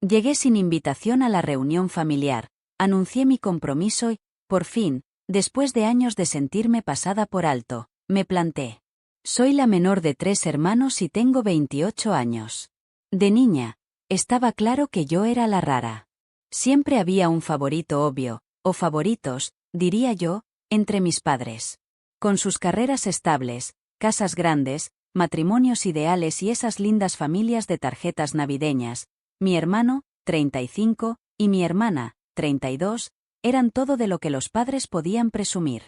Llegué sin invitación a la reunión familiar, anuncié mi compromiso y, por fin, después de años de sentirme pasada por alto, me planté. Soy la menor de 3 hermanos y tengo 28 años. De niña, estaba claro que yo era la rara. Siempre había un favorito obvio, o favoritos, diría yo, entre mis padres. Con sus carreras estables, casas grandes, matrimonios ideales y esas lindas familias de tarjetas navideñas, mi hermano, 35, y mi hermana, 32, eran todo de lo que los padres podían presumir.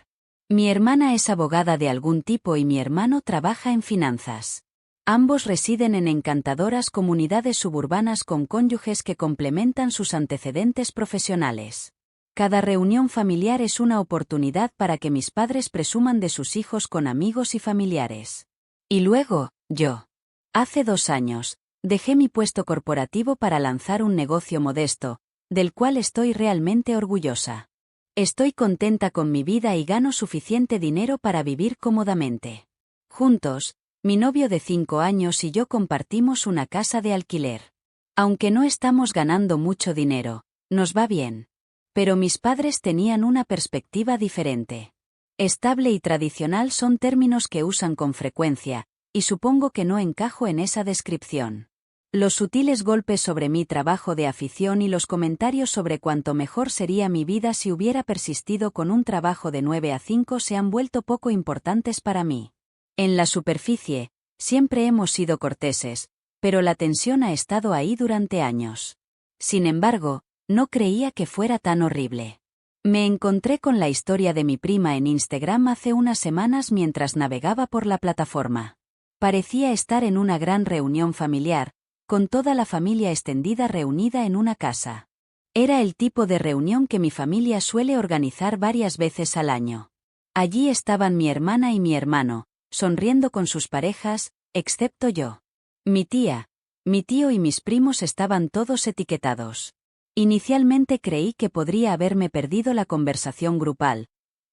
Mi hermana es abogada de algún tipo y mi hermano trabaja en finanzas. Ambos residen en encantadoras comunidades suburbanas con cónyuges que complementan sus antecedentes profesionales. Cada reunión familiar es una oportunidad para que mis padres presuman de sus hijos con amigos y familiares. Y luego, yo. Hace 2 años, dejé mi puesto corporativo para lanzar un negocio modesto, del cual estoy realmente orgullosa. Estoy contenta con mi vida y gano suficiente dinero para vivir cómodamente. Juntos, mi novio de 5 años y yo compartimos una casa de alquiler. Aunque no estamos ganando mucho dinero, nos va bien. Pero mis padres tenían una perspectiva diferente. Estable y tradicional son términos que usan con frecuencia, y supongo que no encajo en esa descripción. Los sutiles golpes sobre mi trabajo de afición y los comentarios sobre cuánto mejor sería mi vida si hubiera persistido con un trabajo de 9 a 5 se han vuelto poco importantes para mí. En la superficie, siempre hemos sido corteses, pero la tensión ha estado ahí durante años. Sin embargo, no creía que fuera tan horrible. Me encontré con la historia de mi prima en Instagram hace unas semanas mientras navegaba por la plataforma. Parecía estar en una gran reunión familiar, con toda la familia extendida reunida en una casa. Era el tipo de reunión que mi familia suele organizar varias veces al año. Allí estaban mi hermana y mi hermano, sonriendo con sus parejas, excepto yo. Mi tía, mi tío y mis primos estaban todos etiquetados. Inicialmente creí que podría haberme perdido la conversación grupal.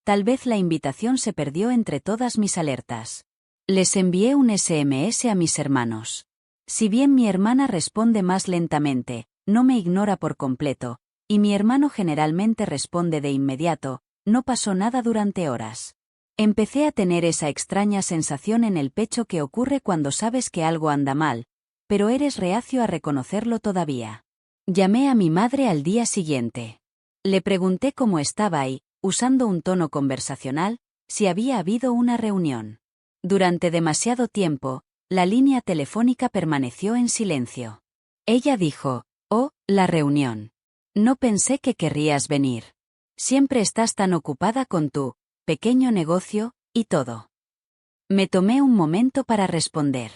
Tal vez la invitación se perdió entre todas mis alertas. Les envié un SMS a mis hermanos. Si bien mi hermana responde más lentamente, no me ignora por completo, y mi hermano generalmente responde de inmediato, no pasó nada durante horas. Empecé a tener esa extraña sensación en el pecho que ocurre cuando sabes que algo anda mal, pero eres reacio a reconocerlo todavía. Llamé a mi madre al día siguiente. Le pregunté cómo estaba y, usando un tono conversacional, si había habido una reunión. Durante demasiado tiempo, la línea telefónica permaneció en silencio. Ella dijo, «Oh, la reunión. No pensé que querrías venir. Siempre estás tan ocupada con tu pequeño negocio, y todo». Me tomé un momento para responder.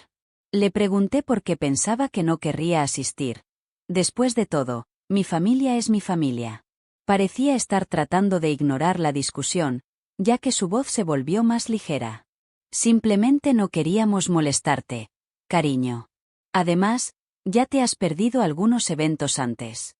Le pregunté por qué pensaba que no querría asistir. Después de todo, mi familia es mi familia. Parecía estar tratando de ignorar la discusión, ya que su voz se volvió más ligera. Simplemente no queríamos molestarte, cariño. Además, ya te has perdido algunos eventos antes.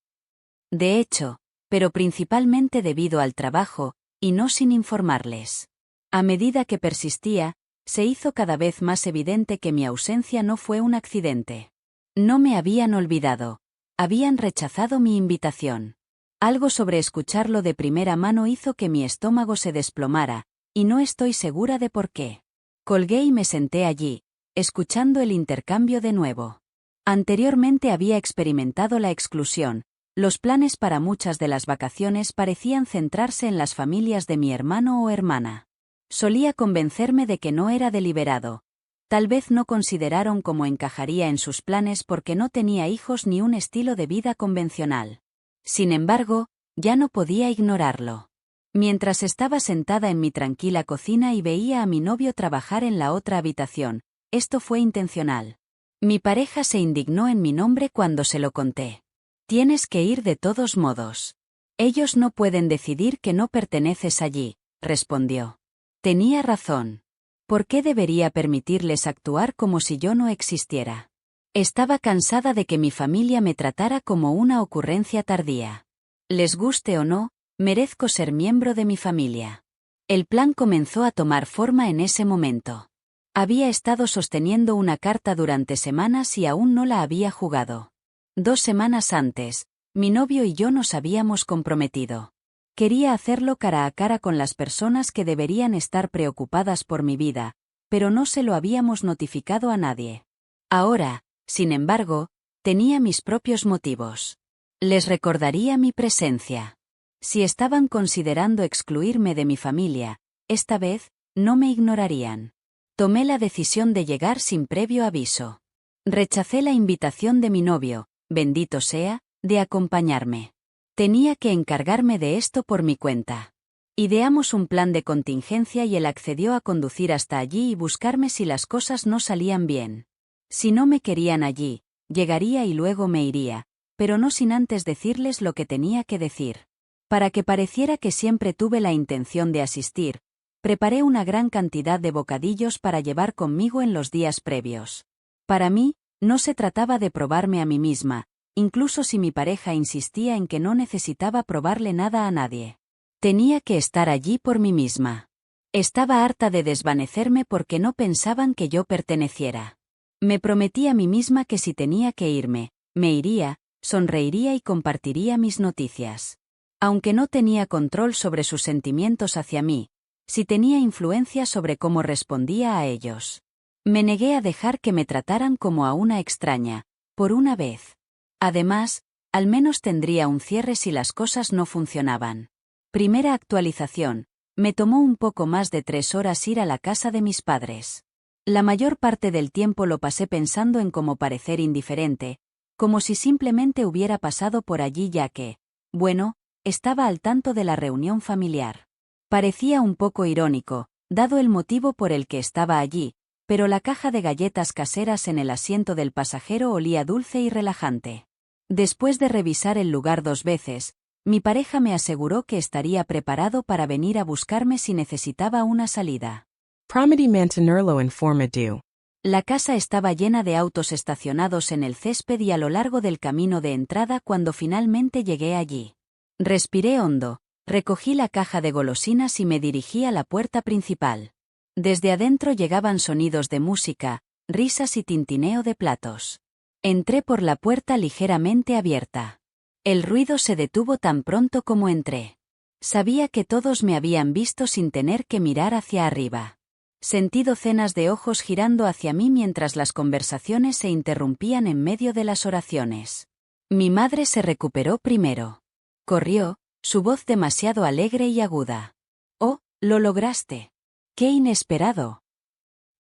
De hecho, pero principalmente debido al trabajo, y no sin informarles. A medida que persistía, se hizo cada vez más evidente que mi ausencia no fue un accidente. No me habían olvidado. Habían rechazado mi invitación. Algo sobre escucharlo de primera mano hizo que mi estómago se desplomara, y no estoy segura de por qué. Colgué y me senté allí, escuchando el intercambio de nuevo. Anteriormente había experimentado la exclusión. Los planes para muchas de las vacaciones parecían centrarse en las familias de mi hermano o hermana. Solía convencerme de que no era deliberado. Tal vez no consideraron cómo encajaría en sus planes porque no tenía hijos ni un estilo de vida convencional. Sin embargo, ya no podía ignorarlo. Mientras estaba sentada en mi tranquila cocina y veía a mi novio trabajar en la otra habitación, esto fue intencional. Mi pareja se indignó en mi nombre cuando se lo conté. Tienes que ir de todos modos. Ellos no pueden decidir que no perteneces allí, respondió. Tenía razón. ¿Por qué debería permitirles actuar como si yo no existiera? Estaba cansada de que mi familia me tratara como una ocurrencia tardía. Les guste o no, merezco ser miembro de mi familia. El plan comenzó a tomar forma en ese momento. Había estado sosteniendo una carta durante semanas y aún no la había jugado. 2 semanas antes, mi novio y yo nos habíamos comprometido. Quería hacerlo cara a cara con las personas que deberían estar preocupadas por mi vida, pero no se lo habíamos notificado a nadie. Ahora, sin embargo, tenía mis propios motivos. Les recordaría mi presencia. Si estaban considerando excluirme de mi familia, esta vez, no me ignorarían. Tomé la decisión de llegar sin previo aviso. Rechacé la invitación de mi novio, bendito sea, de acompañarme. Tenía que encargarme de esto por mi cuenta. Ideamos un plan de contingencia y él accedió a conducir hasta allí y buscarme si las cosas no salían bien. Si no me querían allí, llegaría y luego me iría, pero no sin antes decirles lo que tenía que decir. Para que pareciera que siempre tuve la intención de asistir, preparé una gran cantidad de bocadillos para llevar conmigo en los días previos. Para mí, no se trataba de probarme a mí misma, incluso si mi pareja insistía en que no necesitaba probarle nada a nadie. Tenía que estar allí por mí misma. Estaba harta de desvanecerme porque no pensaban que yo perteneciera. Me prometí a mí misma que si tenía que irme, me iría, sonreiría y compartiría mis noticias. Aunque no tenía control sobre sus sentimientos hacia mí, sí tenía influencia sobre cómo respondía a ellos. Me negué a dejar que me trataran como a una extraña, por una vez. Además, al menos tendría un cierre si las cosas no funcionaban. Primera actualización. Me tomó un poco más de 3 horas ir a la casa de mis padres. La mayor parte del tiempo lo pasé pensando en cómo parecer indiferente, como si simplemente hubiera pasado por allí ya que, bueno, estaba al tanto de la reunión familiar. Parecía un poco irónico, dado el motivo por el que estaba allí, pero la caja de galletas caseras en el asiento del pasajero olía dulce y relajante. Después de revisar el lugar 2 veces, mi pareja me aseguró que estaría preparado para venir a buscarme si necesitaba una salida. Prometi mantenerlo informado. La casa estaba llena de autos estacionados en el césped y a lo largo del camino de entrada cuando finalmente llegué allí. Respiré hondo, recogí la caja de golosinas y me dirigí a la puerta principal. Desde adentro llegaban sonidos de música, risas y tintineo de platos. Entré por la puerta ligeramente abierta. El ruido se detuvo tan pronto como entré. Sabía que todos me habían visto sin tener que mirar hacia arriba. Sentí docenas de ojos girando hacia mí mientras las conversaciones se interrumpían en medio de las oraciones. Mi madre se recuperó primero. Corrió, su voz demasiado alegre y aguda. «Oh, lo lograste. ¡Qué inesperado!».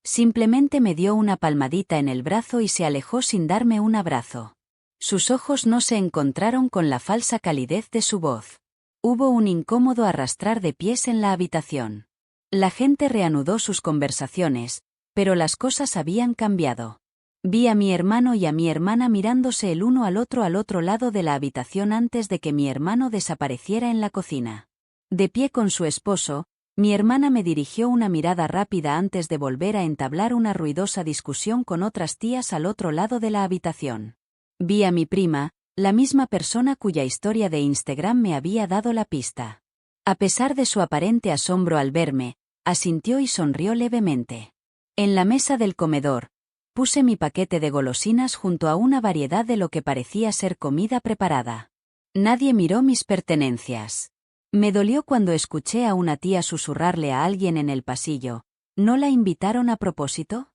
Simplemente me dio una palmadita en el brazo y se alejó sin darme un abrazo. Sus ojos no se encontraron con la falsa calidez de su voz. Hubo un incómodo arrastrar de pies en la habitación. La gente reanudó sus conversaciones, pero las cosas habían cambiado. Vi a mi hermano y a mi hermana mirándose el uno al otro lado de la habitación antes de que mi hermano desapareciera en la cocina. De pie con su esposo, mi hermana me dirigió una mirada rápida antes de volver a entablar una ruidosa discusión con otras tías al otro lado de la habitación. Vi a mi prima, la misma persona cuya historia de Instagram me había dado la pista. A pesar de su aparente asombro al verme, asintió y sonrió levemente. En la mesa del comedor, puse mi paquete de golosinas junto a una variedad de lo que parecía ser comida preparada. Nadie miró mis pertenencias. Me dolió cuando escuché a una tía susurrarle a alguien en el pasillo, ¿no la invitaron a propósito?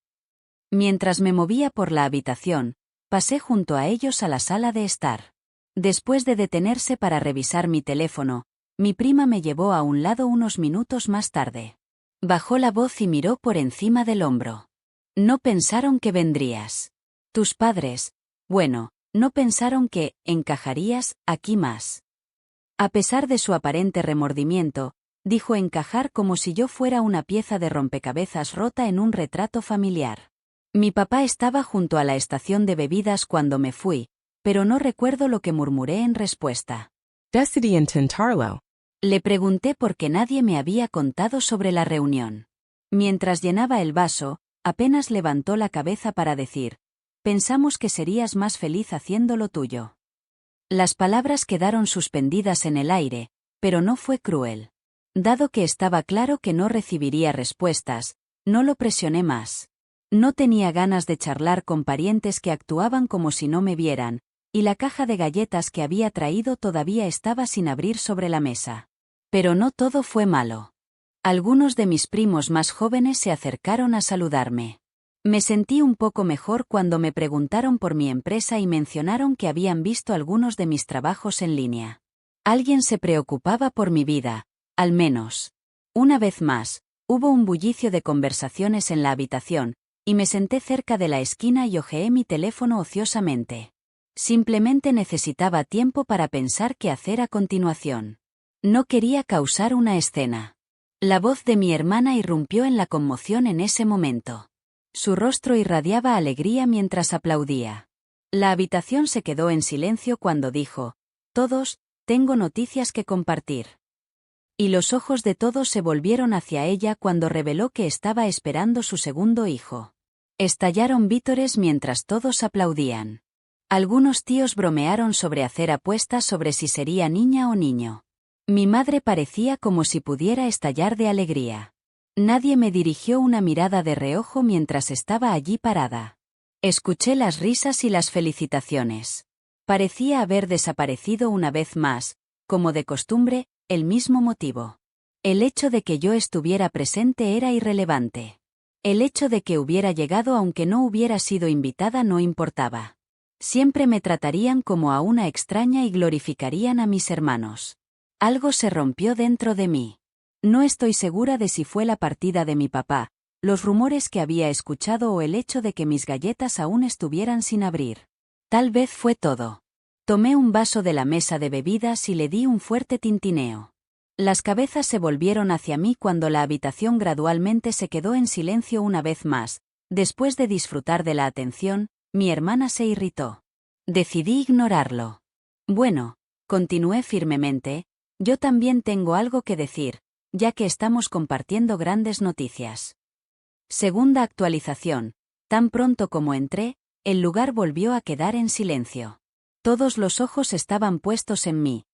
Mientras me movía por la habitación, pasé junto a ellos a la sala de estar. Después de detenerse para revisar mi teléfono, mi prima me llevó a un lado unos minutos más tarde. Bajó la voz y miró por encima del hombro. No pensaron que vendrías. Tus padres, bueno, no pensaron que encajarías aquí más. A pesar de su aparente remordimiento, dijo encajar como si yo fuera una pieza de rompecabezas rota en un retrato familiar. Mi papá estaba junto a la estación de bebidas cuando me fui, pero no recuerdo lo que murmuré en respuesta. Decidí intentarlo. Le pregunté por qué nadie me había contado sobre la reunión. Mientras llenaba el vaso, apenas levantó la cabeza para decir, pensamos que serías más feliz haciendo lo tuyo. Las palabras quedaron suspendidas en el aire, pero no fue cruel. Dado que estaba claro que no recibiría respuestas, no lo presioné más. No tenía ganas de charlar con parientes que actuaban como si no me vieran, y la caja de galletas que había traído todavía estaba sin abrir sobre la mesa. Pero no todo fue malo. Algunos de mis primos más jóvenes se acercaron a saludarme. Me sentí un poco mejor cuando me preguntaron por mi empresa y mencionaron que habían visto algunos de mis trabajos en línea. Alguien se preocupaba por mi vida, al menos. Una vez más, hubo un bullicio de conversaciones en la habitación, y me senté cerca de la esquina y hojeé mi teléfono ociosamente. Simplemente necesitaba tiempo para pensar qué hacer a continuación. No quería causar una escena. La voz de mi hermana irrumpió en la conmoción en ese momento. Su rostro irradiaba alegría mientras aplaudía. La habitación se quedó en silencio cuando dijo: «Todos, tengo noticias que compartir». Y los ojos de todos se volvieron hacia ella cuando reveló que estaba esperando su segundo hijo. Estallaron vítores mientras todos aplaudían. Algunos tíos bromearon sobre hacer apuestas sobre si sería niña o niño. Mi madre parecía como si pudiera estallar de alegría. Nadie me dirigió una mirada de reojo mientras estaba allí parada. Escuché las risas y las felicitaciones. Parecía haber desaparecido una vez más, como de costumbre, el mismo motivo. El hecho de que yo estuviera presente era irrelevante. El hecho de que hubiera llegado aunque no hubiera sido invitada no importaba. Siempre me tratarían como a una extraña y glorificarían a mis hermanos. Algo se rompió dentro de mí. No estoy segura de si fue la partida de mi papá, los rumores que había escuchado o el hecho de que mis galletas aún estuvieran sin abrir. Tal vez fue todo. Tomé un vaso de la mesa de bebidas y le di un fuerte tintineo. Las cabezas se volvieron hacia mí cuando la habitación gradualmente se quedó en silencio una vez más. Después de disfrutar de la atención, mi hermana se irritó. Decidí ignorarlo. Bueno, continué firmemente, yo también tengo algo que decir, ya que estamos compartiendo grandes noticias. Segunda actualización. Tan pronto como entré, el lugar volvió a quedar en silencio. Todos los ojos estaban puestos en mí.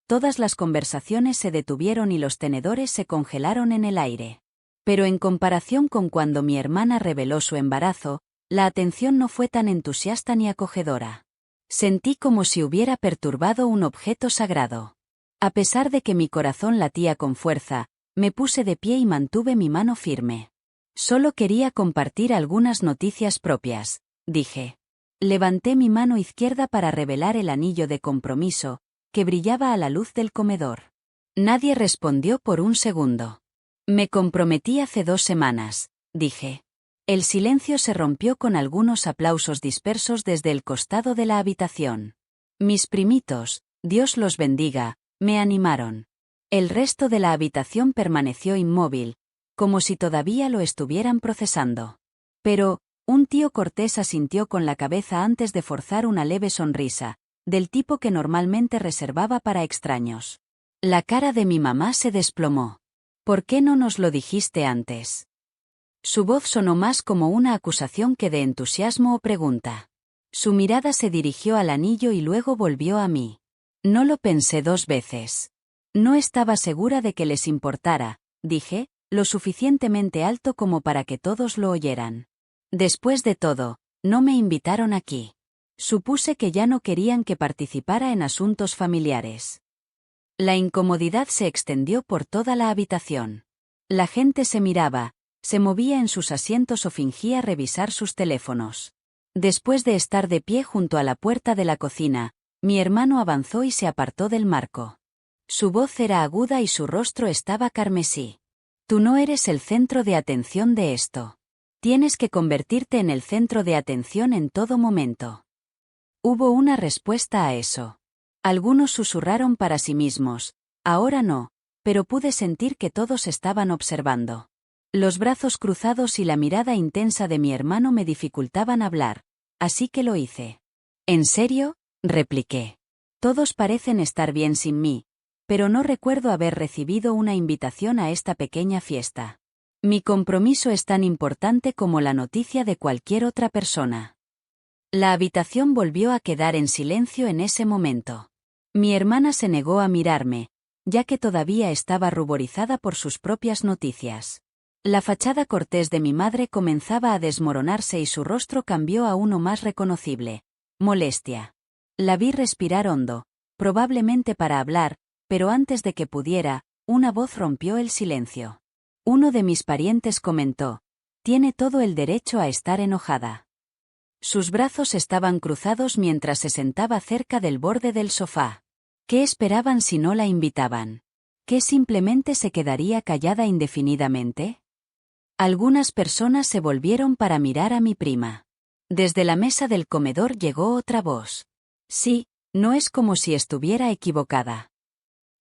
Todas las conversaciones se detuvieron y los tenedores se congelaron en el aire. Pero en comparación con cuando mi hermana reveló su embarazo, la atención no fue tan entusiasta ni acogedora. Sentí como si hubiera perturbado un objeto sagrado. A pesar de que mi corazón latía con fuerza, me puse de pie y mantuve mi mano firme. Solo quería compartir algunas noticias propias, dije. Levanté mi mano izquierda para revelar el anillo de compromiso, que brillaba a la luz del comedor. Nadie respondió por un segundo. Me comprometí hace 2 semanas, dije. El silencio se rompió con algunos aplausos dispersos desde el costado de la habitación. Mis primitos, Dios los bendiga, me animaron. El resto de la habitación permaneció inmóvil, como si todavía lo estuvieran procesando. Pero, un tío cortés asintió con la cabeza antes de forzar una leve sonrisa, del tipo que normalmente reservaba para extraños. La cara de mi mamá se desplomó. ¿Por qué no nos lo dijiste antes? Su voz sonó más como una acusación que de entusiasmo o pregunta. Su mirada se dirigió al anillo y luego volvió a mí. No lo pensé 2 veces. No estaba segura de que les importara, dije, lo suficientemente alto como para que todos lo oyeran. Después de todo, no me invitaron aquí. Supuse que ya no querían que participara en asuntos familiares. La incomodidad se extendió por toda la habitación. La gente se miraba, se movía en sus asientos o fingía revisar sus teléfonos. Después de estar de pie junto a la puerta de la cocina, mi hermano avanzó y se apartó del marco. Su voz era aguda y su rostro estaba carmesí. Tú no eres el centro de atención de esto. Tienes que convertirte en el centro de atención en todo momento. Hubo una respuesta a eso. Algunos susurraron para sí mismos, ahora no, pero pude sentir que todos estaban observando. Los brazos cruzados y la mirada intensa de mi hermano me dificultaban hablar, así que lo hice. ¿En serio?, repliqué. Todos parecen estar bien sin mí, pero no recuerdo haber recibido una invitación a esta pequeña fiesta. Mi compromiso es tan importante como la noticia de cualquier otra persona. La habitación volvió a quedar en silencio en ese momento. Mi hermana se negó a mirarme, ya que todavía estaba ruborizada por sus propias noticias. La fachada cortés de mi madre comenzaba a desmoronarse y su rostro cambió a uno más reconocible: molestia. La vi respirar hondo, probablemente para hablar, pero antes de que pudiera, una voz rompió el silencio. Uno de mis parientes comentó: «Tiene todo el derecho a estar enojada». Sus brazos estaban cruzados mientras se sentaba cerca del borde del sofá. ¿Qué esperaban si no la invitaban? ¿Que simplemente se quedaría callada indefinidamente? Algunas personas se volvieron para mirar a mi prima. Desde la mesa del comedor llegó otra voz. Sí, no es como si estuviera equivocada.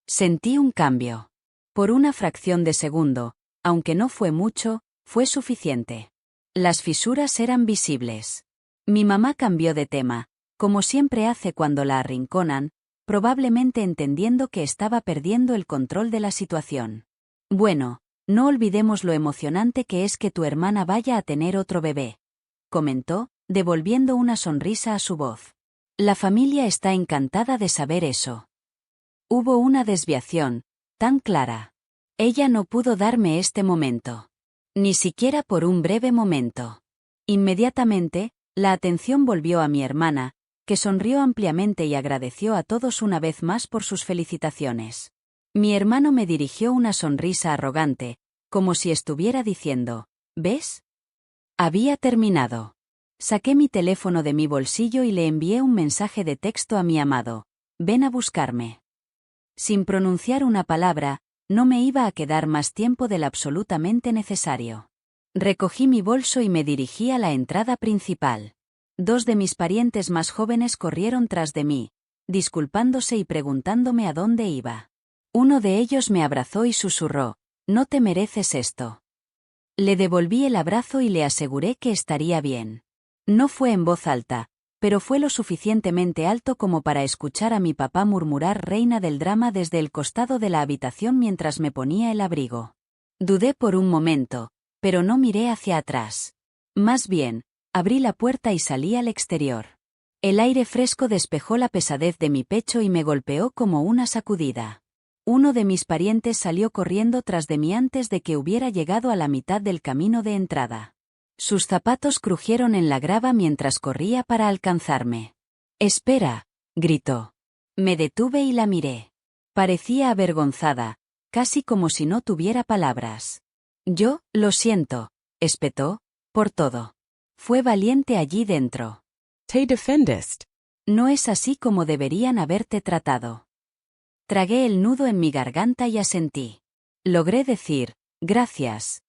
Sentí un cambio. Por una fracción de segundo, aunque no fue mucho, fue suficiente. Las fisuras eran visibles. Mi mamá cambió de tema, como siempre hace cuando la arrinconan, probablemente entendiendo que estaba perdiendo el control de la situación. «Bueno, no olvidemos lo emocionante que es que tu hermana vaya a tener otro bebé», comentó, devolviendo una sonrisa a su voz. «La familia está encantada de saber eso». Hubo una desviación, tan clara. Ella no pudo darme este momento. Ni siquiera por un breve momento. Inmediatamente, la atención volvió a mi hermana, que sonrió ampliamente y agradeció a todos una vez más por sus felicitaciones. Mi hermano me dirigió una sonrisa arrogante, como si estuviera diciendo: «¿Ves? Había terminado». Saqué mi teléfono de mi bolsillo y le envié un mensaje de texto a mi amado: «Ven a buscarme». Sin pronunciar una palabra, no me iba a quedar más tiempo del absolutamente necesario. Recogí mi bolso y me dirigí a la entrada principal. Dos de mis parientes más jóvenes corrieron tras de mí, disculpándose y preguntándome a dónde iba. Uno de ellos me abrazó y susurró: «No te mereces esto». Le devolví el abrazo y le aseguré que estaría bien. No fue en voz alta, pero fue lo suficientemente alto como para escuchar a mi papá murmurar «reina del drama» desde el costado de la habitación mientras me ponía el abrigo. Dudé por un momento, pero no miré hacia atrás. Más bien, abrí la puerta y salí al exterior. El aire fresco despejó la pesadez de mi pecho y me golpeó como una sacudida. Uno de mis parientes salió corriendo tras de mí antes de que hubiera llegado a la mitad del camino de entrada. Sus zapatos crujieron en la grava mientras corría para alcanzarme. «Espera», gritó. Me detuve y la miré. Parecía avergonzada, casi como si no tuviera palabras. «Yo, lo siento», espetó, «por todo. Fue valiente allí dentro. Te defendiste. No es así como deberían haberte tratado». Tragué el nudo en mi garganta y asentí. Logré decir: «Gracias».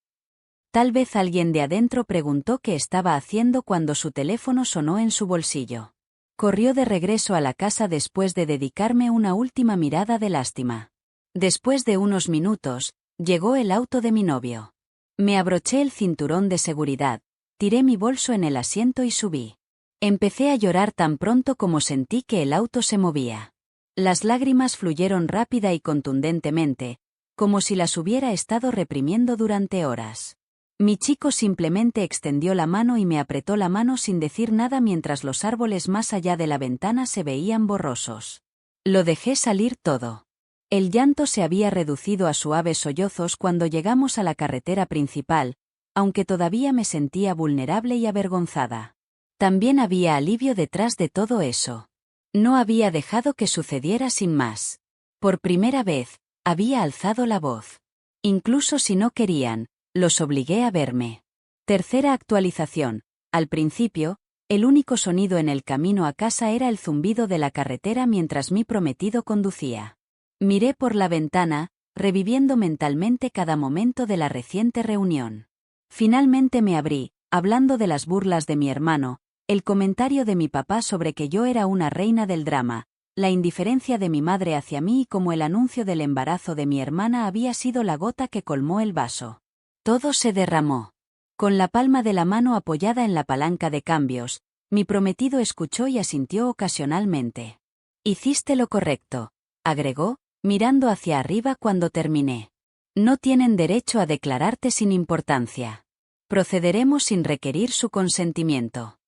Tal vez alguien de adentro preguntó qué estaba haciendo cuando su teléfono sonó en su bolsillo. Corrió de regreso a la casa después de dedicarme una última mirada de lástima. Después de unos minutos, llegó el auto de mi novio. Me abroché el cinturón de seguridad, tiré mi bolso en el asiento y subí. Empecé a llorar tan pronto como sentí que el auto se movía. Las lágrimas fluyeron rápida y contundentemente, como si las hubiera estado reprimiendo durante horas. Mi chico simplemente extendió la mano y me apretó la mano sin decir nada mientras los árboles más allá de la ventana se veían borrosos. Lo dejé salir todo. El llanto se había reducido a suaves sollozos cuando llegamos a la carretera principal, aunque todavía me sentía vulnerable y avergonzada. También había alivio detrás de todo eso. No había dejado que sucediera sin más. Por primera vez, había alzado la voz. Incluso si no querían, los obligué a verme. Tercera actualización. Al principio, el único sonido en el camino a casa era el zumbido de la carretera mientras mi prometido conducía. Miré por la ventana, reviviendo mentalmente cada momento de la reciente reunión. Finalmente me abrí, hablando de las burlas de mi hermano, el comentario de mi papá sobre que yo era una reina del drama, la indiferencia de mi madre hacia mí y como el anuncio del embarazo de mi hermana había sido la gota que colmó el vaso. Todo se derramó. Con la palma de la mano apoyada en la palanca de cambios, mi prometido escuchó y asintió ocasionalmente. «Hiciste lo correcto», agregó, mirando hacia arriba cuando terminé. «No tienen derecho a declararte sin importancia. Procederemos sin requerir su consentimiento».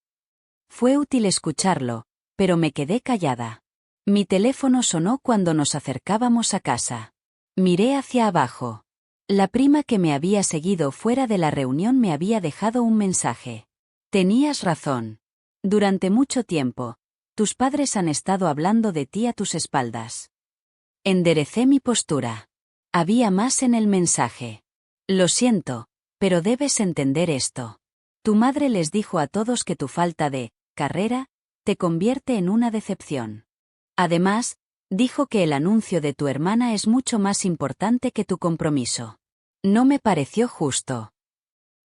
Fue útil escucharlo, pero me quedé callada. Mi teléfono sonó cuando nos acercábamos a casa. Miré hacia abajo. La prima que me había seguido fuera de la reunión me había dejado un mensaje. «Tenías razón. Durante mucho tiempo, Tus padres han estado hablando de ti a tus espaldas. Enderecé mi postura. Había más en el mensaje. Lo siento, pero debes entender esto. Tu madre les dijo a todos que tu falta de carrera te convierte en una decepción. Además, dijo que el anuncio de tu hermana es mucho más importante que tu compromiso. No me pareció justo.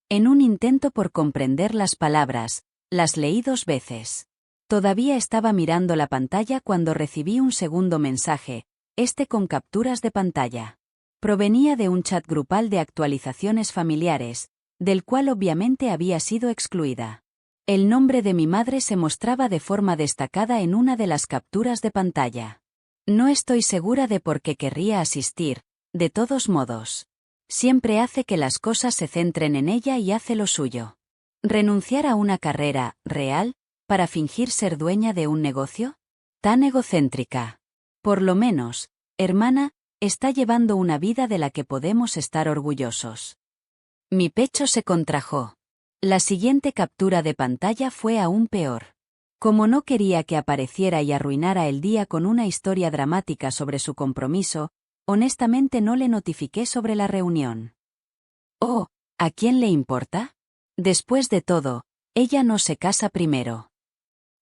En un intento por comprender las palabras, las leí 2 veces. Todavía estaba mirando la pantalla cuando recibí un segundo mensaje, este con capturas de pantalla. Provenía de un chat grupal de actualizaciones familiares, del cual obviamente había sido excluida. El nombre de mi madre se mostraba de forma destacada en una de las capturas de pantalla. No estoy segura de por qué querría asistir, de todos modos. Siempre hace que las cosas se centren en ella y hace lo suyo. ¿Renunciar a una carrera real para fingir ser dueña de un negocio? Tan egocéntrica. Por lo menos, hermana, está llevando una vida de la que podemos estar orgullosos. Mi pecho se contrajo. La siguiente captura de pantalla fue aún peor. Como no quería que apareciera y arruinara el día con una historia dramática sobre su compromiso, honestamente no le notifiqué sobre la reunión. Oh, ¿a quién le importa? Después de todo, ella no se casa primero.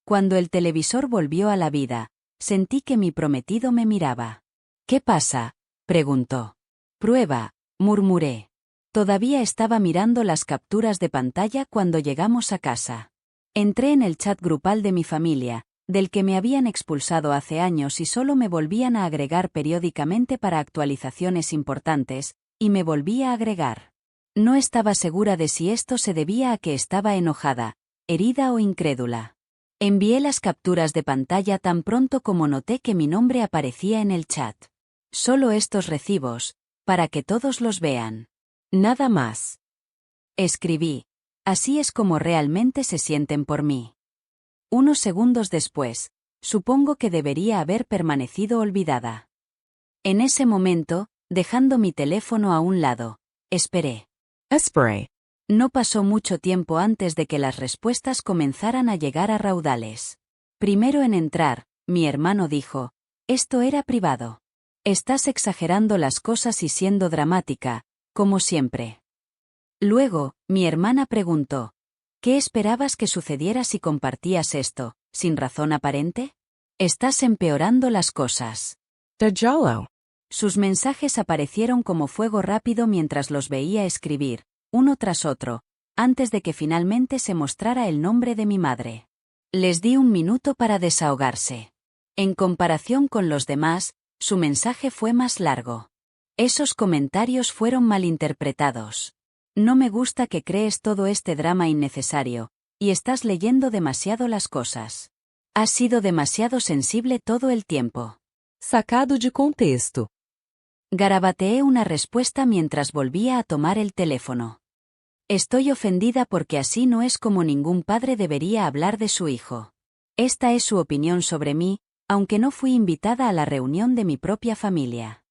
Cuando el televisor volvió a la vida, sentí que mi prometido me miraba. ¿Qué pasa?, preguntó. Prueba, murmuré. Todavía estaba mirando las capturas de pantalla cuando llegamos a casa. Entré en el chat grupal de mi familia, del que me habían expulsado hace años y solo me volvían a agregar periódicamente para actualizaciones importantes, y me volví a agregar. No estaba segura de si esto se debía a que estaba enojada, herida o incrédula. Envié las capturas de pantalla tan pronto como noté que mi nombre aparecía en el chat. Solo estos recibos, para que todos los vean. Nada más. Escribí. Así es como realmente se sienten por mí. Unos segundos después, supongo que debería haber permanecido olvidada. En ese momento, dejando mi teléfono a un lado, esperé. Esperé. No pasó mucho tiempo antes de que las respuestas comenzaran a llegar a raudales. Primero en entrar, mi hermano dijo, esto era privado. Estás exagerando las cosas y siendo dramática, como siempre. Luego, mi hermana preguntó, ¿qué esperabas que sucediera si compartías esto, sin razón aparente? Estás empeorando las cosas. Dajolo. Sus mensajes aparecieron como fuego rápido mientras los veía escribir, uno tras otro, antes de que finalmente se mostrara el nombre de mi madre. Les di un minuto para desahogarse. En comparación con los demás, su mensaje fue más largo. Esos comentarios fueron malinterpretados. No me gusta que crees todo este drama innecesario, y estás leyendo demasiado las cosas. Has sido demasiado sensible todo el tiempo. Sacado de contexto. Garabateé una respuesta mientras volvía a tomar el teléfono. Estoy ofendida porque así no es como ningún padre debería hablar de su hijo. Esta es su opinión sobre mí, aunque no fui invitada a la reunión de mi propia familia.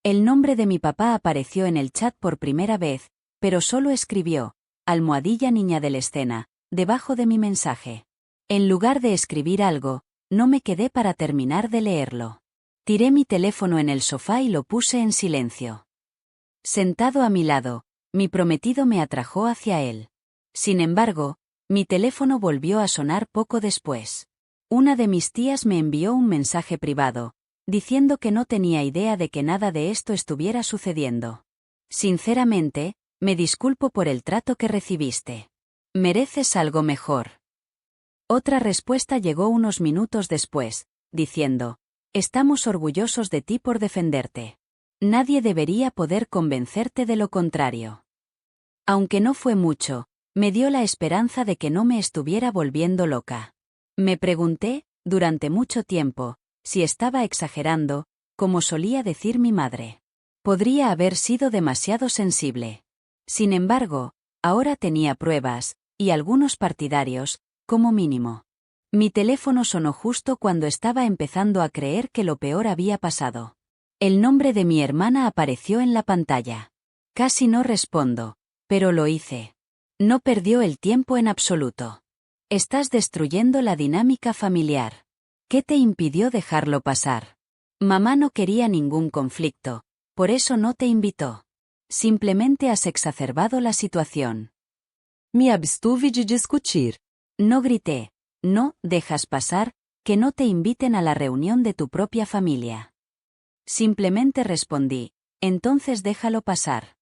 El nombre de mi papá apareció en el chat por primera vez, pero solo escribió, almohadilla niña de la escena, debajo de mi mensaje. En lugar de escribir algo, no me quedé para terminar de leerlo. Tiré mi teléfono en el sofá y lo puse en silencio. Sentado a mi lado, mi prometido me atrajo hacia él. Sin embargo, mi teléfono volvió a sonar poco después. Una de mis tías me envió un mensaje privado, diciendo que no tenía idea de que nada de esto estuviera sucediendo. Sinceramente, me disculpo por el trato que recibiste. Mereces algo mejor. Otra respuesta llegó unos minutos después, diciendo, estamos orgullosos de ti por defenderte. Nadie debería poder convencerte de lo contrario. Aunque no fue mucho, me dio la esperanza de que no me estuviera volviendo loca. Me pregunté, durante mucho tiempo, si estaba exagerando, como solía decir mi madre. Podría haber sido demasiado sensible. Sin embargo, ahora tenía pruebas, y algunos partidarios, como mínimo. Mi teléfono sonó justo cuando estaba empezando a creer que lo peor había pasado. El nombre de mi hermana apareció en la pantalla. Casi no respondo, pero lo hice. No perdió el tiempo en absoluto. Estás destruyendo la dinámica familiar. ¿Qué te impidió dejarlo pasar? Mamá no quería ningún conflicto, por eso no te invitó. Simplemente has exacerbado la situación. Me abstuve de discutir. No grité. No dejas pasar que no te inviten a la reunión de tu propia familia. Simplemente respondí, entonces déjalo pasar.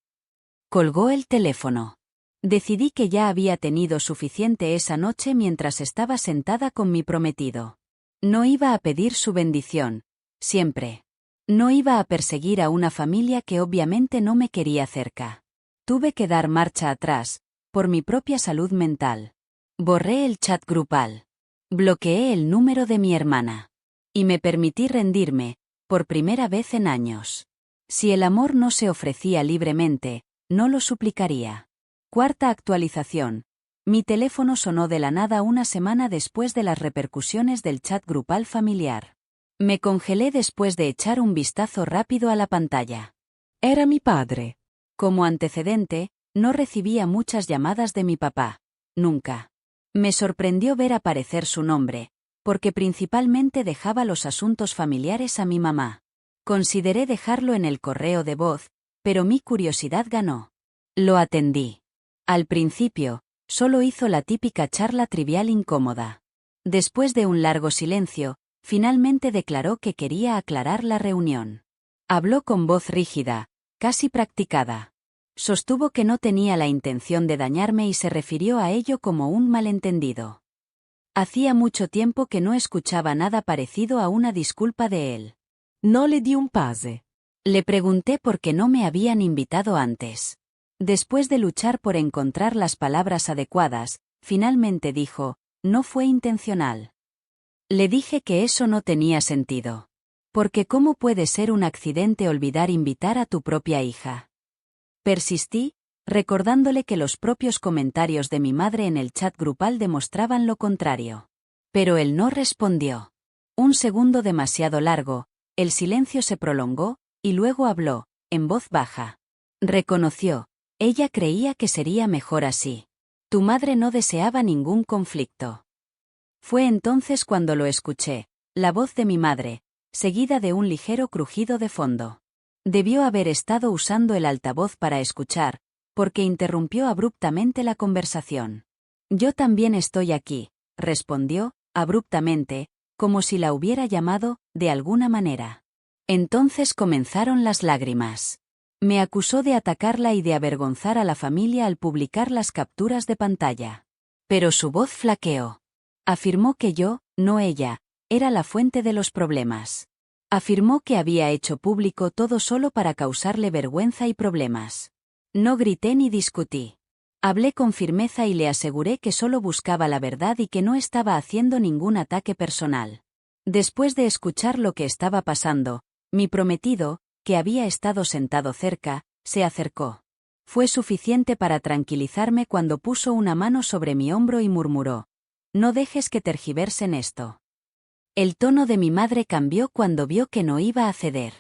Colgó el teléfono. Decidí que ya había tenido suficiente esa noche mientras estaba sentada con mi prometido. No iba a pedir su bendición, siempre. No iba a perseguir a una familia que obviamente no me quería cerca. Tuve que dar marcha atrás, por mi propia salud mental. Borré el chat grupal. Bloqueé el número de mi hermana. Y me permití rendirme, por primera vez en años. Si el amor no se ofrecía libremente, no lo suplicaría. Cuarta actualización. Mi teléfono sonó de la nada una semana después de las repercusiones del chat grupal familiar. Me congelé después de echar un vistazo rápido a la pantalla. Era mi padre. Como antecedente, no recibía muchas llamadas de mi papá. Nunca. Me sorprendió ver aparecer su nombre, porque principalmente dejaba los asuntos familiares a mi mamá. Consideré dejarlo en el correo de voz, pero mi curiosidad ganó. Lo atendí. Al principio, solo hizo la típica charla trivial incómoda. Después de un largo silencio, finalmente declaró que quería aclarar la reunión. Habló con voz rígida, casi practicada. Sostuvo que no tenía la intención de dañarme y se refirió a ello como un malentendido. Hacía mucho tiempo que no escuchaba nada parecido a una disculpa de él. No le di un pase. Le pregunté por qué no me habían invitado antes. Después de luchar por encontrar las palabras adecuadas, finalmente dijo, no fue intencional. Le dije que eso no tenía sentido. Porque ¿cómo puede ser un accidente olvidar invitar a tu propia hija? Persistí, recordándole que los propios comentarios de mi madre en el chat grupal demostraban lo contrario. Pero él no respondió. Un segundo demasiado largo, el silencio se prolongó, y luego habló, en voz baja. Reconoció, ella creía que sería mejor así. Tu madre no deseaba ningún conflicto. Fue entonces cuando lo escuché, la voz de mi madre, seguida de un ligero crujido de fondo. Debió haber estado usando el altavoz para escuchar, porque interrumpió abruptamente la conversación. Yo también estoy aquí, respondió, abruptamente, como si la hubiera llamado, de alguna manera. Entonces comenzaron las lágrimas. Me acusó de atacarla y de avergonzar a la familia al publicar las capturas de pantalla. Pero su voz flaqueó. Afirmó que yo, no ella, era la fuente de los problemas. Afirmó que había hecho público todo solo para causarle vergüenza y problemas. No grité ni discutí. Hablé con firmeza y le aseguré que solo buscaba la verdad y que no estaba haciendo ningún ataque personal. Después de escuchar lo que estaba pasando, mi prometido, que había estado sentado cerca, se acercó. Fue suficiente para tranquilizarme cuando puso una mano sobre mi hombro y murmuró: no dejes que tergiversen esto. El tono de mi madre cambió cuando vio que no iba a ceder.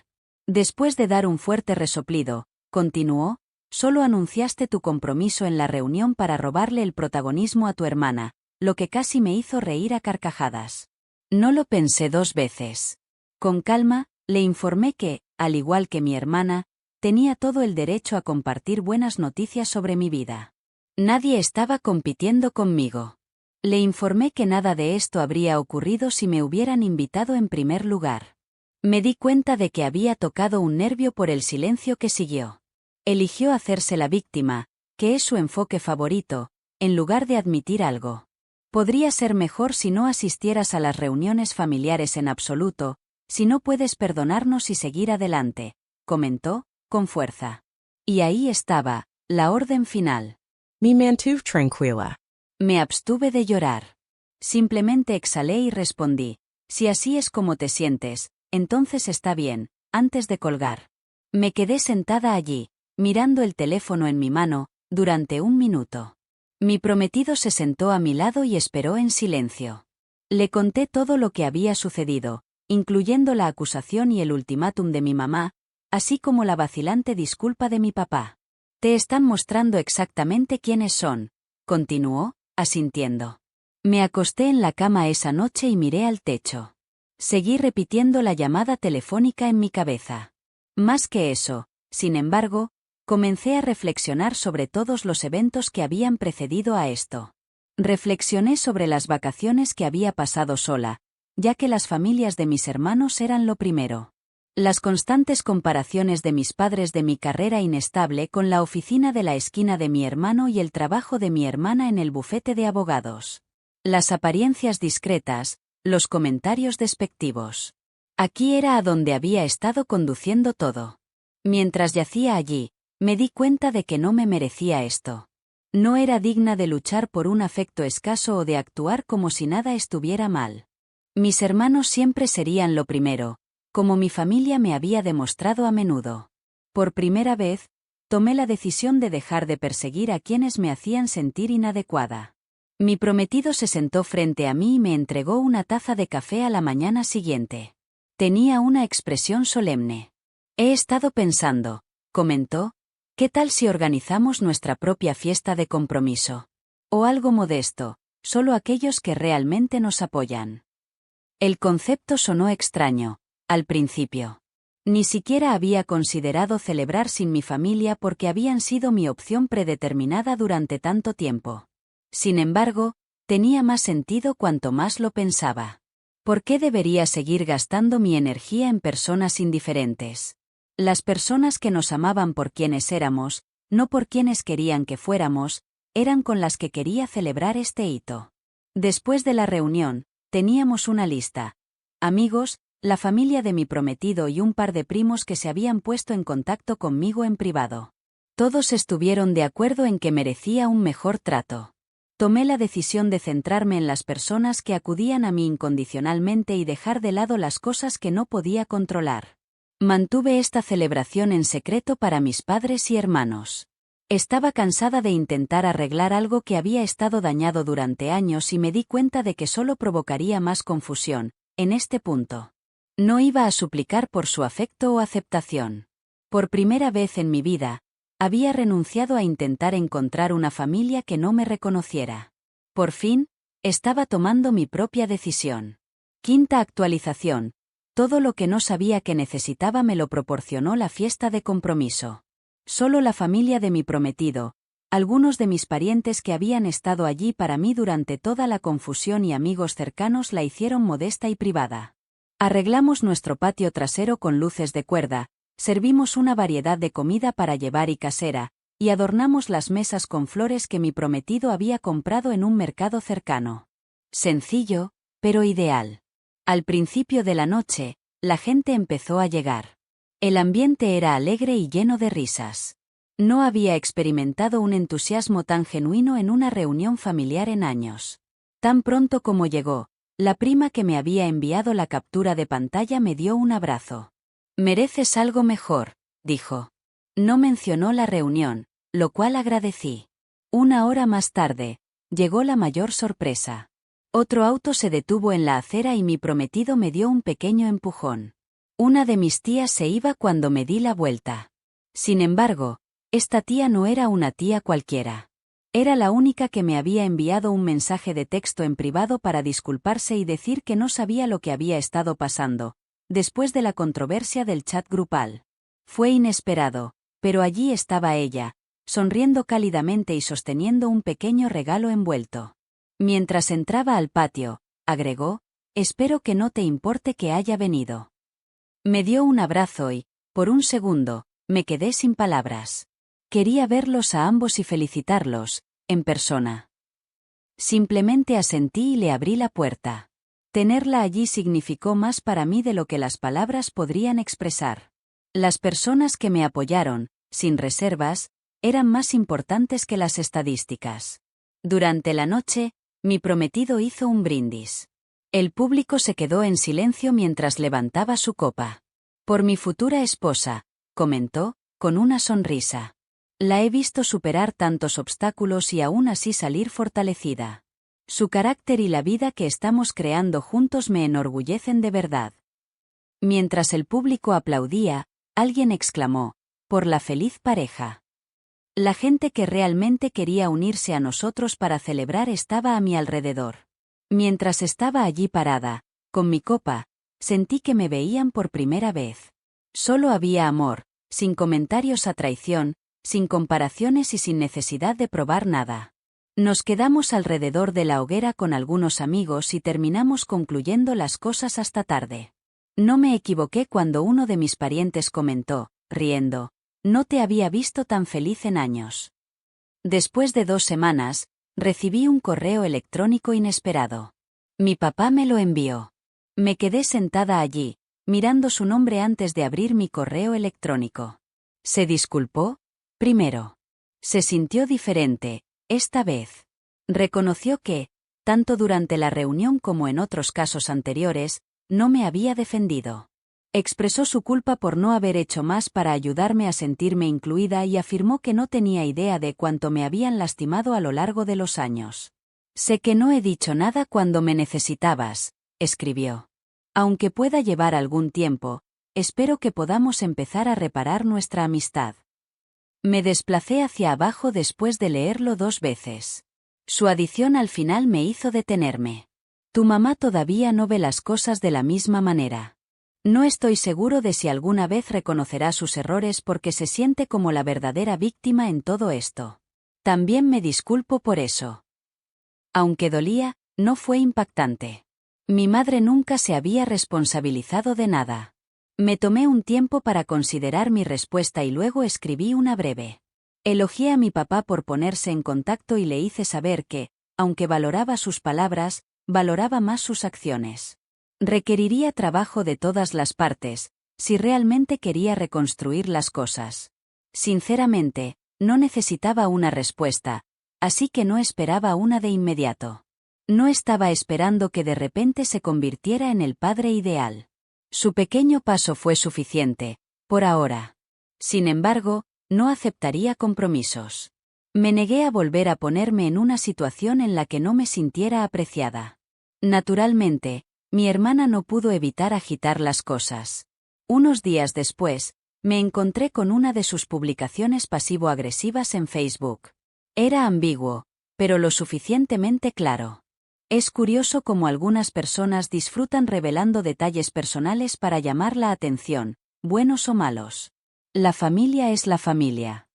Después de dar un fuerte resoplido, continuó, solo anunciaste tu compromiso en la reunión para robarle el protagonismo a tu hermana, lo que casi me hizo reír a carcajadas. No lo pensé dos veces. Con calma, le informé que, al igual que mi hermana, tenía todo el derecho a compartir buenas noticias sobre mi vida. Nadie estaba compitiendo conmigo. Le informé que nada de esto habría ocurrido si me hubieran invitado en primer lugar. Me di cuenta de que había tocado un nervio por el silencio que siguió. Eligió hacerse la víctima, que es su enfoque favorito, en lugar de admitir algo. Podría ser mejor si no asistieras a las reuniones familiares en absoluto, si no puedes perdonarnos y seguir adelante, comentó, con fuerza. Y ahí estaba, la orden final. Me mantuve tranquila. Me abstuve de llorar. Simplemente exhalé y respondí: si así es como te sientes, entonces está bien, antes de colgar. Me quedé sentada allí, mirando el teléfono en mi mano, durante un minuto. Mi prometido se sentó a mi lado y esperó en silencio. Le conté todo lo que había sucedido, incluyendo la acusación y el ultimátum de mi mamá, así como la vacilante disculpa de mi papá. Te están mostrando exactamente quiénes son, continuó, asintiendo. Me acosté en la cama esa noche y miré al techo. Seguí repitiendo la llamada telefónica en mi cabeza. Más que eso, sin embargo, comencé a reflexionar sobre todos los eventos que habían precedido a esto. Reflexioné sobre las vacaciones que había pasado sola, ya que las familias de mis hermanos eran lo primero. Las constantes comparaciones de mis padres de mi carrera inestable con la oficina de la esquina de mi hermano y el trabajo de mi hermana en el bufete de abogados. Las apariencias discretas, los comentarios despectivos. Aquí era a donde había estado conduciendo todo. Mientras yacía allí, me di cuenta de que no me merecía esto. No era digna de luchar por un afecto escaso o de actuar como si nada estuviera mal. Mis hermanos siempre serían lo primero, como mi familia me había demostrado a menudo. Por primera vez, tomé la decisión de dejar de perseguir a quienes me hacían sentir inadecuada. Mi prometido se sentó frente a mí y me entregó una taza de café a la mañana siguiente. Tenía una expresión solemne. He estado pensando, comentó, ¿qué tal si organizamos nuestra propia fiesta de compromiso? O algo modesto, solo aquellos que realmente nos apoyan. El concepto sonó extraño, al principio. Ni siquiera había considerado celebrar sin mi familia porque habían sido mi opción predeterminada durante tanto tiempo. Sin embargo, tenía más sentido cuanto más lo pensaba. ¿Por qué debería seguir gastando mi energía en personas indiferentes? Las personas que nos amaban por quienes éramos, no por quienes querían que fuéramos, eran con las que quería celebrar este hito. Después de la reunión, teníamos una lista. Amigos, la familia de mi prometido y un par de primos que se habían puesto en contacto conmigo en privado. Todos estuvieron de acuerdo en que merecía un mejor trato. Tomé la decisión de centrarme en las personas que acudían a mí incondicionalmente y dejar de lado las cosas que no podía controlar. Mantuve esta celebración en secreto para mis padres y hermanos. Estaba cansada de intentar arreglar algo que había estado dañado durante años y me di cuenta de que solo provocaría más confusión, en este punto. No iba a suplicar por su afecto o aceptación. Por primera vez en mi vida, había renunciado a intentar encontrar una familia que no me reconociera. Por fin, estaba tomando mi propia decisión. Quinta actualización. Todo lo que no sabía que necesitaba me lo proporcionó la fiesta de compromiso. Solo la familia de mi prometido, algunos de mis parientes que habían estado allí para mí durante toda la confusión y amigos cercanos la hicieron modesta y privada. Arreglamos nuestro patio trasero con luces de cuerda, servimos una variedad de comida para llevar y casera, y adornamos las mesas con flores que mi prometido había comprado en un mercado cercano. Sencillo, pero ideal. Al principio de la noche, la gente empezó a llegar. El ambiente era alegre y lleno de risas. No había experimentado un entusiasmo tan genuino en una reunión familiar en años. Tan pronto como llegó, la prima que me había enviado la captura de pantalla me dio un abrazo. «Mereces algo mejor», dijo. No mencionó la reunión, lo cual agradecí. Una hora más tarde, llegó la mayor sorpresa. Otro auto se detuvo en la acera y mi prometido me dio un pequeño empujón. Una de mis tías se iba cuando me di la vuelta. Sin embargo, esta tía no era una tía cualquiera. Era la única que me había enviado un mensaje de texto en privado para disculparse y decir que no sabía lo que había estado pasando, después de la controversia del chat grupal. Fue inesperado, pero allí estaba ella, sonriendo cálidamente y sosteniendo un pequeño regalo envuelto. Mientras entraba al patio, agregó, «Espero que no te importe que haya venido». Me dio un abrazo y, por un segundo, me quedé sin palabras. Quería verlos a ambos y felicitarlos, en persona. Simplemente asentí y le abrí la puerta. Tenerla allí significó más para mí de lo que las palabras podrían expresar. Las personas que me apoyaron, sin reservas, eran más importantes que las estadísticas. Durante la noche, mi prometido hizo un brindis. El público se quedó en silencio mientras levantaba su copa. «Por mi futura esposa», comentó, con una sonrisa. La he visto superar tantos obstáculos y aún así salir fortalecida. Su carácter y la vida que estamos creando juntos me enorgullecen de verdad. Mientras el público aplaudía, alguien exclamó, «por la feliz pareja». La gente que realmente quería unirse a nosotros para celebrar estaba a mi alrededor. Mientras estaba allí parada, con mi copa, sentí que me veían por primera vez. Solo había amor, sin comentarios a traición, sin comparaciones y sin necesidad de probar nada. Nos quedamos alrededor de la hoguera con algunos amigos y terminamos concluyendo las cosas hasta tarde. No me equivoqué cuando uno de mis parientes comentó, riendo, no te había visto tan feliz en años. Después de 2 semanas, recibí un correo electrónico inesperado. Mi papá me lo envió. Me quedé sentada allí, mirando su nombre antes de abrir mi correo electrónico. Se disculpó, primero. Se sintió diferente, esta vez. Reconoció que, tanto durante la reunión como en otros casos anteriores, no me había defendido. Expresó su culpa por no haber hecho más para ayudarme a sentirme incluida y afirmó que no tenía idea de cuánto me habían lastimado a lo largo de los años. Sé que no he dicho nada cuando me necesitabas, escribió. Aunque pueda llevar algún tiempo, espero que podamos empezar a reparar nuestra amistad. Me desplacé hacia abajo después de leerlo 2 veces. Su adición al final me hizo detenerme. Tu mamá todavía no ve las cosas de la misma manera. No estoy seguro de si alguna vez reconocerá sus errores porque se siente como la verdadera víctima en todo esto. También me disculpo por eso. Aunque dolía, no fue impactante. Mi madre nunca se había responsabilizado de nada. Me tomé un tiempo para considerar mi respuesta y luego escribí una breve. Elogié a mi papá por ponerse en contacto y le hice saber que, aunque valoraba sus palabras, valoraba más sus acciones. Requeriría trabajo de todas las partes, si realmente quería reconstruir las cosas. Sinceramente, no necesitaba una respuesta, así que no esperaba una de inmediato. No estaba esperando que de repente se convirtiera en el padre ideal. Su pequeño paso fue suficiente, por ahora. Sin embargo, no aceptaría compromisos. Me negué a volver a ponerme en una situación en la que no me sintiera apreciada. Naturalmente, mi hermana no pudo evitar agitar las cosas. Unos días después, me encontré con una de sus publicaciones pasivo-agresivas en Facebook. Era ambiguo, pero lo suficientemente claro. Es curioso cómo algunas personas disfrutan revelando detalles personales para llamar la atención, buenos o malos. La familia es la familia.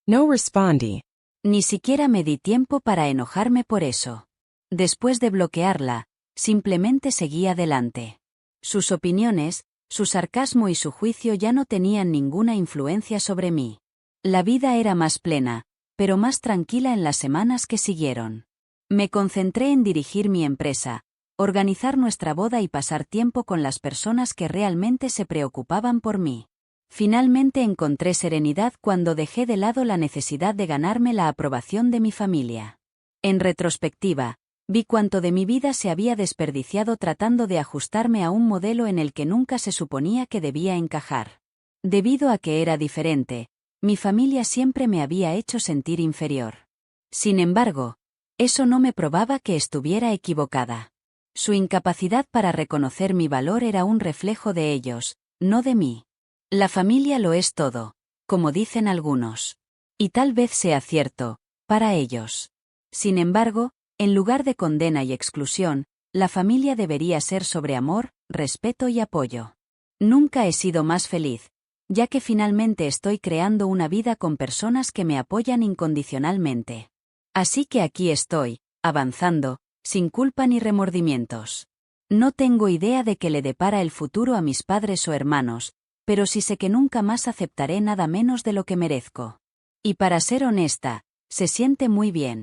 No respondí. Ni siquiera me di tiempo para enojarme por eso. Después de bloquearla, simplemente seguí adelante. Sus opiniones, su sarcasmo y su juicio ya no tenían ninguna influencia sobre mí. La vida era más plena, pero más tranquila en las semanas que siguieron. Me concentré en dirigir mi empresa, organizar nuestra boda y pasar tiempo con las personas que realmente se preocupaban por mí. Finalmente encontré serenidad cuando dejé de lado la necesidad de ganarme la aprobación de mi familia. En retrospectiva, vi cuánto de mi vida se había desperdiciado tratando de ajustarme a un modelo en el que nunca se suponía que debía encajar. Debido a que era diferente, mi familia siempre me había hecho sentir inferior. Sin embargo, eso no me probaba que estuviera equivocada. Su incapacidad para reconocer mi valor era un reflejo de ellos, no de mí. La familia lo es todo, como dicen algunos. Y tal vez sea cierto, para ellos. Sin embargo, en lugar de condena y exclusión, la familia debería ser sobre amor, respeto y apoyo. Nunca he sido más feliz, ya que finalmente estoy creando una vida con personas que me apoyan incondicionalmente. Así que aquí estoy, avanzando, sin culpa ni remordimientos. No tengo idea de qué le depara el futuro a mis padres o hermanos, pero sí sé que nunca más aceptaré nada menos de lo que merezco. Y para ser honesta, se siente muy bien.